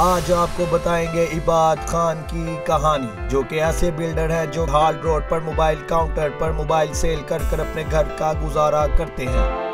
आज आपको बताएंगे इबाद खान की कहानी, जो कि ऐसे बिल्डर हैं जो हाल रोड पर मोबाइल काउंटर पर मोबाइल सेल कर कर अपने घर का गुजारा करते हैं।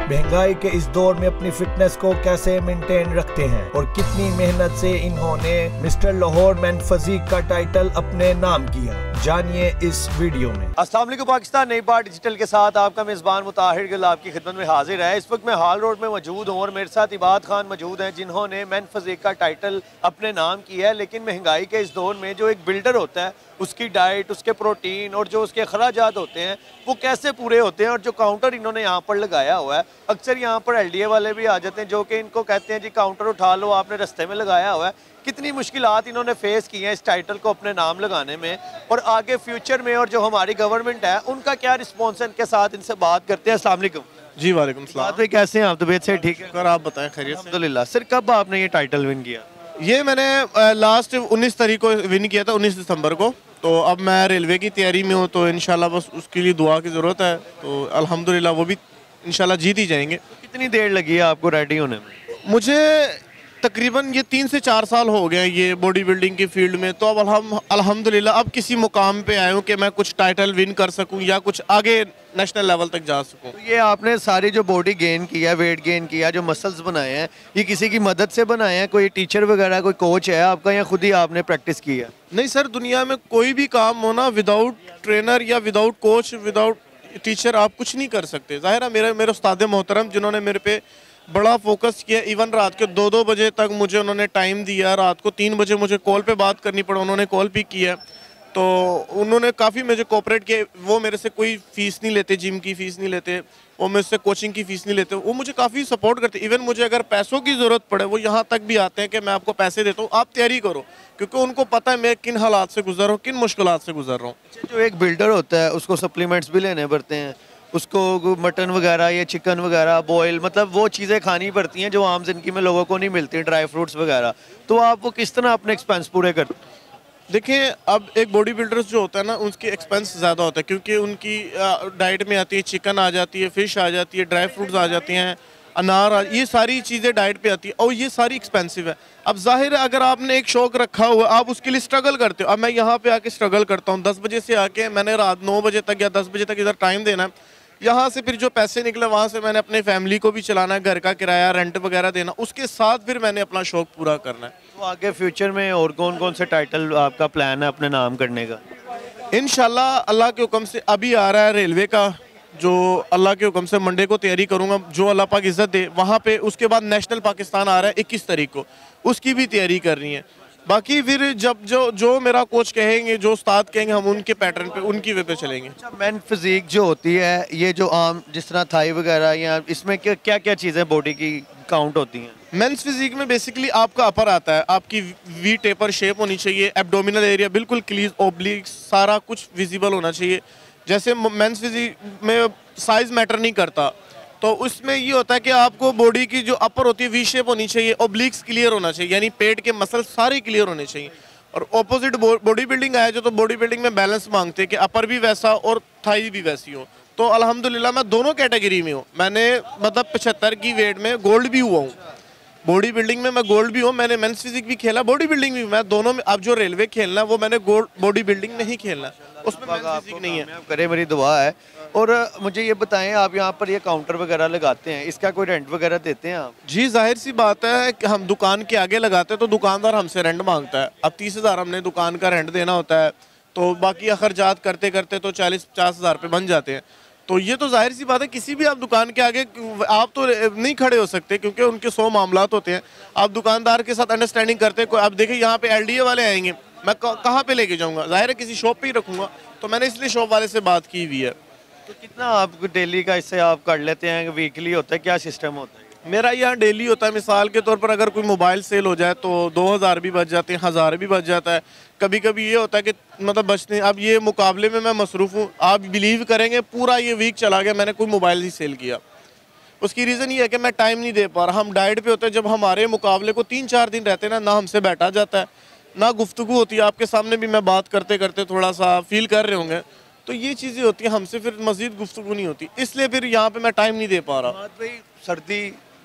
महंगाई के इस दौर में अपनी फिटनेस को कैसे मेंटेन रखते हैं और कितनी मेहनत से इन्होंने मिस्टर लाहौर मैन फिजिक का टाइटल अपने नाम किया, जानिए इस वीडियो में। अस्सलाम वालेकुम पाकिस्तान, नई बात डिजिटल के साथ आपका मेज़बान मुताहिर गिल आपकी खिदमत में हाजिर है। इस वक्त मैं हाल रोड में मौजूद हूँ और मेरे साथ इबाद खान मौजूद हैं, जिन्होंने मैन फिजिक का टाइटल अपने नाम किया है। लेकिन महंगाई के इस दौर में जो एक बिल्डर होता है, उसकी डाइट, उसके प्रोटीन और जो उसके अखराजात होते हैं वो कैसे पूरे होते हैं। और जो काउंटर इन्होंने यहाँ पर लगाया हुआ है, अक्सर यहाँ पर LDA वाले भी आ जाते हैं जो कि इनको कहते हैं जी काउंटर उठा लो, आपने रास्ते में लगाया हुआ है। कितनी मुश्किलात इन्होंने फेस की हैं इस टाइटल को अपने नाम लगाने में, और आगे फ्यूचर में और जो हमारी गवर्नमेंट है उनका क्या रिस्पॉन्स है, इनके साथ इनसे बात करते हैं। अस्सलाम वालेकुम जी। वालेकुम सलाम भाई, कैसे हैं आप? तबीयत से ठीक है? सर आप बताएं खैरियत से? अल्हम्दुलिल्लाह। सर कब आपने ये टाइटल विन किया? ये मैंने लास्ट 19 तारीख को विन किया था, 19 दिसंबर को। तो अब मैं रेलवे की तैयारी में हूँ, तो इंशाल्लाह बस उसके लिए दुआ की ज़रूरत है। तो अल्हम्दुलिल्लाह वो भी इंशाल्लाह जीत ही जाएंगे। कितनी देर लगी है आपको रेडी होने में? मुझे तकरीबन ये 3 से 4 साल हो गए ये बॉडी बिल्डिंग की फील्ड में। तो अब अल्हम्दुलिल्लाह अब किसी मुकाम पे आया हूँ कि मैं कुछ टाइटल विन कर सकूँ या कुछ आगे नेशनल लेवल तक जा सकूँ। तो ये आपने सारी जो बॉडी गेन किया, वेट गेन किया, जो मसल्स बनाए हैं, ये किसी की मदद से बनाए हैं? कोई टीचर वगैरह, कोई कोच है आपका, या खुद ही आपने प्रैक्टिस की है? नहीं सर, दुनिया में कोई भी काम हो ना, विदाउट ट्रेनर या विदाउट कोच, विदाउट टीचर आप कुछ नहीं कर सकते। ज़ाहिर है मेरे उस्ताद मोहतरम जिन्होंने मेरे पे बड़ा फोकस किया, इवन रात के 2-2 बजे तक मुझे उन्होंने टाइम दिया। रात को 3 बजे मुझे कॉल पे बात करनी पड़ा, उन्होंने कॉल पिक किया। तो उन्होंने काफ़ी मुझे कोऑपरेट किया। वो मेरे से कोई फ़ीस नहीं लेते, जिम की फ़ीस नहीं लेते, वो मेरे से कोचिंग की फ़ीस नहीं लेते। वो मुझे काफ़ी सपोर्ट करते। इवन मुझे अगर पैसों की ज़रूरत पड़े वो यहाँ तक भी आते हैं कि मैं आपको पैसे देता हूँ, आप तैयारी करो, क्योंकि उनको पता है मैं किन हालात से गुजर रहा हूँ, किन मुश्किलात से गुजर रहा हूँ। जो एक बिल्डर होता है उसको सप्लीमेंट्स भी लेने पड़ते हैं, उसको मटन वगैरह या चिकन वगैरह बॉयल, मतलब वो चीज़ें खानी पड़ती हैं जो आम जिंदगी में लोगों को नहीं मिलती, ड्राई फ्रूट्स वगैरह। तो आप वो किस तरह अपने एक्सपेंस पूरे करते हैं? देखिए, अब एक बॉडी बिल्डर्स जो होता है ना, उसके एक्सपेंस ज़्यादा होता है, क्योंकि उनकी डाइट में आती है, चिकन आ जाती है, फ़िश आ जाती है, ड्राई फ्रूट्स आ जाती हैं, अनार ये सारी चीज़ें डाइट पे आती है, और ये सारी एक्सपेंसिव है। अब जाहिर है अगर आपने एक शौक रखा हुआ, आप उसके लिए स्ट्रगल करते हो। अब मैं यहाँ पे आके स्ट्रगल करता हूँ, 10 बजे से आके मैंने रात 9 बजे तक या 10 बजे तक इधर टाइम देना है। यहाँ से फिर जो पैसे निकले वहाँ से मैंने अपने फैमिली को भी चलाना है, घर का किराया, रेंट वगैरह देना, उसके साथ फिर मैंने अपना शौक पूरा करना है। तो आगे फ्यूचर में और कौन कौन से टाइटल आपका प्लान है अपने नाम करने का? इंशाल्लाह अल्लाह के हुक्म से अभी आ रहा है रेलवे का, जो अल्लाह के हुक्म से मंडे को तैयारी करूँगा, जो अल्लाह पाक इज़्ज़त दे वहाँ पे। उसके बाद नेशनल पाकिस्तान आ रहा है 21 तारीख को, उसकी भी तैयारी करनी है। बाकी फिर जब जो मेरा कोच कहेंगे, जो उस्ताद कहेंगे, हम उनके पैटर्न पे, उनकी वे पे चलेंगे। अच्छा, मैन फिजिक जो होती है, ये जो आम जिस तरह थाई वगैरह, या इसमें क्या क्या चीज़ें बॉडी की काउंट होती हैं? मेंस फिजिक में बेसिकली आपका अपर आता है, आपकी वी टेपर शेप होनी चाहिए, एब्डोमिनल एरिया बिल्कुल क्लीज, ओब्लिक, सारा कुछ विजिबल होना चाहिए। जैसे मेंस फिजिक में साइज मैटर नहीं करता, तो उसमें ये होता है कि आपको बॉडी की जो अपर होती है वी शेप होनी चाहिए, ओब्लिक्स क्लियर होना चाहिए, यानी पेट के मसल सारे क्लियर होने चाहिए। और ऑपोजिट बॉडी बिल्डिंग आया जो, तो बॉडी बिल्डिंग में बैलेंस मांगते हैं कि अपर भी वैसा और थाई भी वैसी हो। तो अल्हम्दुलिल्लाह मैं दोनों कैटेगरी में हूँ। मैंने मतलब 75 की वेट में गोल्ड भी हुआ हूँ, बॉडी बिल्डिंग में मैं गोल्ड भी हूँ। मैंने मेंस फिजिक भी खेला, बॉडी बिल्डिंग भी, मैं दोनों में। अब जो रेलवे खेलना है वो मैंने गोल्ड बॉडी बिल्डिंग में ही खेलना, उसमें मेंस फिजिक नहीं है। करे, मेरी दुआ है। और मुझे ये बताएं, आप यहाँ पर ये काउंटर वगैरह लगाते हैं, इसका कोई रेंट वगैरह देते हैं आप? जी, जाहिर सी बात है कि हम दुकान के आगे लगाते हैं तो दुकानदार हमसे रेंट मांगता है। अब 30,000 हमने दुकान का रेंट देना होता है, तो बाकी अखरजात करते करते तो 40-50 हज़ार रुपये बन जाते हैं। तो ये तो जाहिर सी बात है, किसी भी आप दुकान के आगे आप तो नहीं खड़े हो सकते, क्योंकि उनके 100 मामलात होते हैं। आप दुकानदार के साथ अंडरस्टैंडिंग करते हैं। अब देखिए यहाँ पे LDA वाले आएंगे, मैं कहाँ पे लेके जाऊँगा? जाहिर है किसी शॉप पे ही रखूँगा, तो मैंने इसलिए शॉप वाले से बात की हुई है। तो कितना आप डेली का इससे आप कर लेते हैं, वीकली होता है, क्या सिस्टम होता है? मेरा यहाँ डेली होता है। मिसाल के तौर पर अगर कोई मोबाइल सेल हो जाए तो 2000 भी बच जाते हैं, 1000 भी बच जाता है। कभी कभी ये होता है कि मतलब बचने, अब ये मुकाबले में मैं मसरूफ़ हूँ। आप बिलीव करेंगे पूरा ये वीक चला गया, मैंने कोई मोबाइल ही सेल किया। उसकी रीज़न ये है कि मैं टाइम नहीं दे पा रहा। हम डाइट पे होते हैं, जब हमारे मुकाबले को 3-4 दिन रहते हैं ना हमसे बैठा जाता है, ना गुफ्तगू होती है। आपके सामने भी मैं बात करते करते थोड़ा सा फील कर रहे होंगे, तो ये चीज़ें होती हैं, हमसे फिर मज़ीद गुफ्तगू नहीं होती, इसलिए फिर यहाँ पे मैं टाइम नहीं दे पा रहा। भाई सर्दी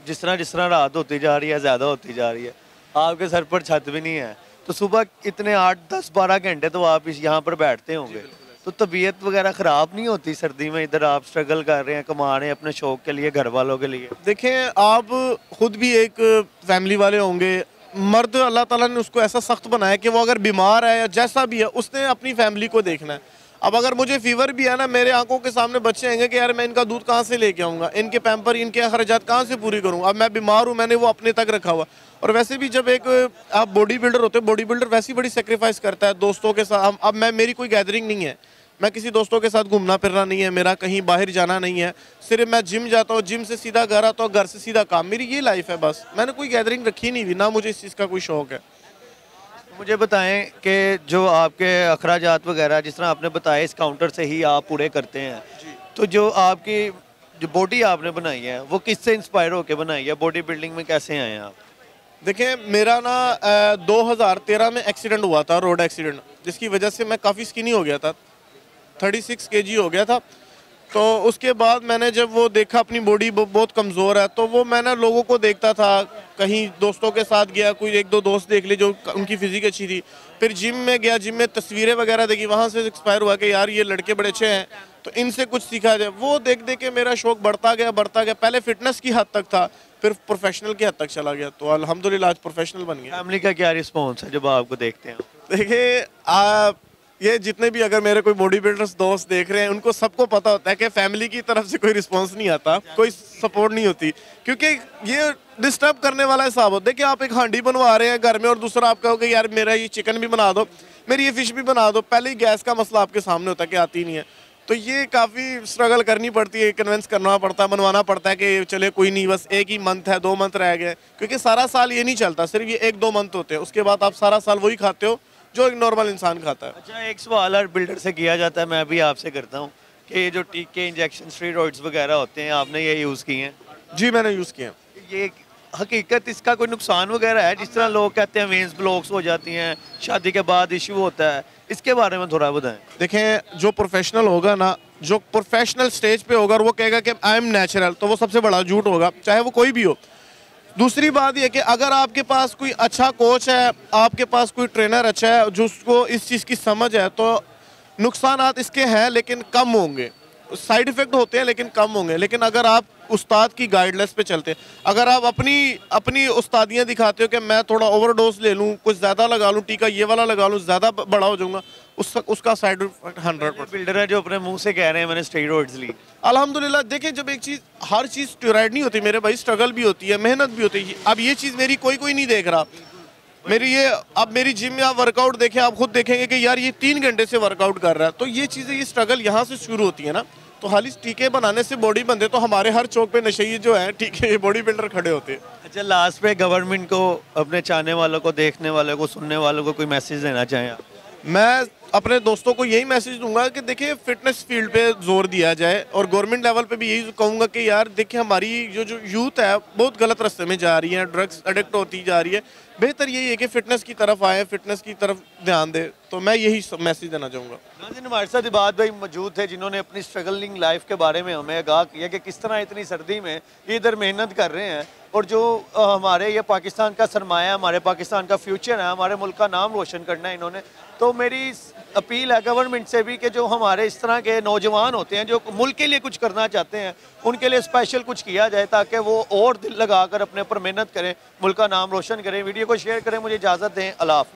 जिस तरह रात होती जा रही है, ज़्यादा होती जा रही है, आपके सर पर छत भी नहीं है, तो सुबह इतने 8, 10, 12 घंटे तो आप यहाँ पर बैठते होंगे, तो तबीयत वगैरह ख़राब नहीं होती सर्दी में? इधर आप स्ट्रगल कर रहे हैं, कमा रहे हैं अपने शौक के लिए, घर वालों के लिए। देखें, आप खुद भी एक फैमिली वाले होंगे। मर्द अल्लाह ताला ने उसको ऐसा सख्त बनाया कि वो अगर बीमार है या जैसा भी है, उसने अपनी फैमिली को देखना है। अब अगर मुझे फीवर भी है ना, मेरे आंखों के सामने बच्चे आएंगे कि यार मैं इनका दूध कहाँ से लेके आऊँगा, इनके पैम्पर, इनके अखराजात कहाँ से पूरी करूँ। अब मैं बीमार हूँ, मैंने वो अपने तक रखा हुआ। और वैसे भी जब एक आप बॉडी बिल्डर होते हैं, बॉडी बिल्डर वैसी बड़ी सेक्रीफाइस करता है दोस्तों के साथ। अब मेरी कोई गैदरिंग नहीं है, मैं किसी दोस्तों के साथ घूमना फिरना नहीं है, मेरा कहीं बाहर जाना नहीं है, सिर्फ मैं जिम जाता हूँ, जिम से सीधा घर आता हूँ, घर से सीधा काम, मेरी ये लाइफ है बस। मैंने कोई गैदरिंग रखी नहीं हुई, ना मुझे इस चीज़ का कोई शौक है। मुझे बताएं कि जो आपके अखराजात वगैरह जिस तरह आपने बताया इस काउंटर से ही आप पूरे करते हैं, तो जो आपकी जो बॉडी आपने बनाई है वो किससे इंस्पायर होकर बनाई है? बॉडी बिल्डिंग में कैसे आए हैं आप? देखें, मेरा ना 2013 में एक्सीडेंट हुआ था, रोड एक्सीडेंट, जिसकी वजह से मैं काफ़ी स्किनी हो गया था, 36 kg हो गया था। तो उसके बाद मैंने जब वो देखा अपनी बॉडी बहुत कमज़ोर है, तो वो मैंने लोगों को देखता था, कहीं दोस्तों के साथ गया, कोई 1-2 दोस्त देख ली जो उनकी फिजिक अच्छी थी, फिर जिम में गया, जिम में तस्वीरें वगैरह देखी, वहाँ से एक्सपायर हुआ कि यार ये लड़के बड़े अच्छे हैं, तो इनसे कुछ सीखा जाए। वो देख देख के मेरा शौक बढ़ता गया। पहले फिटनेस की हद तक था, फिर प्रोफेशनल की हद तक चला गया, तो अल्हम्दुलिल्लाह आज प्रोफेशनल बन गया। फैमिली का क्या रिस्पॉन्स है जब आपको देखते हैं? देखिए, ये जितने भी अगर मेरे कोई बॉडी बिल्डर्स दोस्त देख रहे हैं, उनको सबको पता होता है कि फैमिली की तरफ से कोई रिस्पांस नहीं आता, कोई सपोर्ट नहीं होती, क्योंकि ये डिस्टर्ब करने वाला हिसाब होता है कि आप एक हांडी बनवा रहे हैं घर में और दूसरा आप कहोगे यार मेरा ये चिकन भी बना दो, मेरी ये फिश भी बना दो। पहले ही गैस का मसला आपके सामने होता है कि आती नहीं है, तो ये काफ़ी स्ट्रगल करनी पड़ती है, कन्विंस करना पड़ता है, बनवाना पड़ता है कि चले कोई नहीं, बस एक ही मंथ है, 2 मंथ रह गए, क्योंकि सारा साल ये नहीं चलता, सिर्फ ये 1-2 मंथ होते हैं, उसके बाद आप सारा साल वही खाते हो जो एक नॉर्मल इंसान खाता है। अच्छा, एक सवाल हर बिल्डर से किया जाता है, मैं भी आपसे करता हूँ कि ये जो टीके, इंजेक्शन, स्टेरॉइड्स वगैरह होते हैं, आपने ये यूज़ किए हैं? जी, मैंने यूज़ किए हैं। ये हकीकत इसका कोई नुकसान वगैरह है? जिस तरह लोग कहते हैं वेन्स ब्लॉक्स हो जाती हैं, शादी के बाद इशू होता है, इसके बारे में थोड़ा बताएं। देखें, जो प्रोफेशनल होगा ना, जो प्रोफेशनल स्टेज पे होगा, वो कहेगा कि आई एम नेचुरल, तो वो सबसे बड़ा झूठ होगा, चाहे वो कोई भी हो। दूसरी बात यह कि अगर आपके पास कोई अच्छा कोच है, आपके पास कोई ट्रेनर अच्छा है जिसको इस चीज़ की समझ है, तो नुकसानात इसके हैं लेकिन कम होंगे, साइड इफ़ेक्ट होते हैं लेकिन कम होंगे। लेकिन अगर आप उस्ताद की गाइडलाइंस पे चलते हैं, अगर आप अपनी उस्तादियाँ दिखाते हो कि मैं थोड़ा ओवरडोज ले लूँ, कुछ ज़्यादा लगा लूँ, टीका ये वाला लगा लूँ, ज़्यादा बड़ा हो जाऊँगा, उसका साइड इफेक्ट 100%। बिल्डर है जो अपने मुंह से कह रहे हैं मैंने स्टेरॉइड्स ली। अल्हम्दुलिल्लाह, देखिए, जब एक चीज़, हर चीज़ स्टेरॉइड नहीं होती मेरे भाई, स्ट्रगल भी होती है, मेहनत भी होती है। अब ये चीज़ मेरी कोई नहीं देख रहा, मेरी जिम में आप वर्कआउट देखें, आप खुद देखेंगे कि यार ये 3 घंटे से वर्कआउट कर रहा है, तो ये चीज़ें, ये स्ट्रगल यहाँ से शुरू होती है ना। तो खाली टीके बनाने से बॉडी बनते, तो हमारे हर चौक पे नशे जो है टीके बॉडी बिल्डर खड़े होते हैं। अच्छा, लास्ट पे गवर्नमेंट को, अपने चाहने वालों को, देखने वालों को, सुनने वालों को कोई मैसेज देना चाहें आप? मैं अपने दोस्तों को यही मैसेज दूंगा कि देखिए, फिटनेस फील्ड पे जोर दिया जाए, और गवर्नमेंट लेवल पे भी यही कहूँगा कि यार देखिए, हमारी जो यूथ है बहुत गलत रास्ते में जा रही है, ड्रग्स एडिक्ट होती जा रही है। बेहतर यही है कि फिटनेस की तरफ आए, फिटनेस की तरफ ध्यान दे, तो मैं यही मैसेज देना चाहूँगा। नाज़रीन, हमारे साथ इबाद भाई मौजूद थे जिन्होंने अपनी स्ट्रगलिंग लाइफ के बारे में हमें आगाह किया कि किस तरह इतनी सर्दी में ये इधर मेहनत कर रहे हैं, और जो हमारे ये पाकिस्तान का सरमाया, हमारे पाकिस्तान का फ्यूचर है, हमारे मुल्क का नाम रोशन करना है इन्होंने। तो मेरी अपील है गवर्नमेंट से भी कि जो हमारे इस तरह के नौजवान होते हैं जो मुल्क के लिए कुछ करना चाहते हैं, उनके लिए स्पेशल कुछ किया जाए ताकि वो और दिल लगाकर अपने ऊपर मेहनत करें, मुल्क का नाम रोशन करें। वीडियो को शेयर करें। मुझे इजाज़त दें। अल्लाह हाफ़िज़।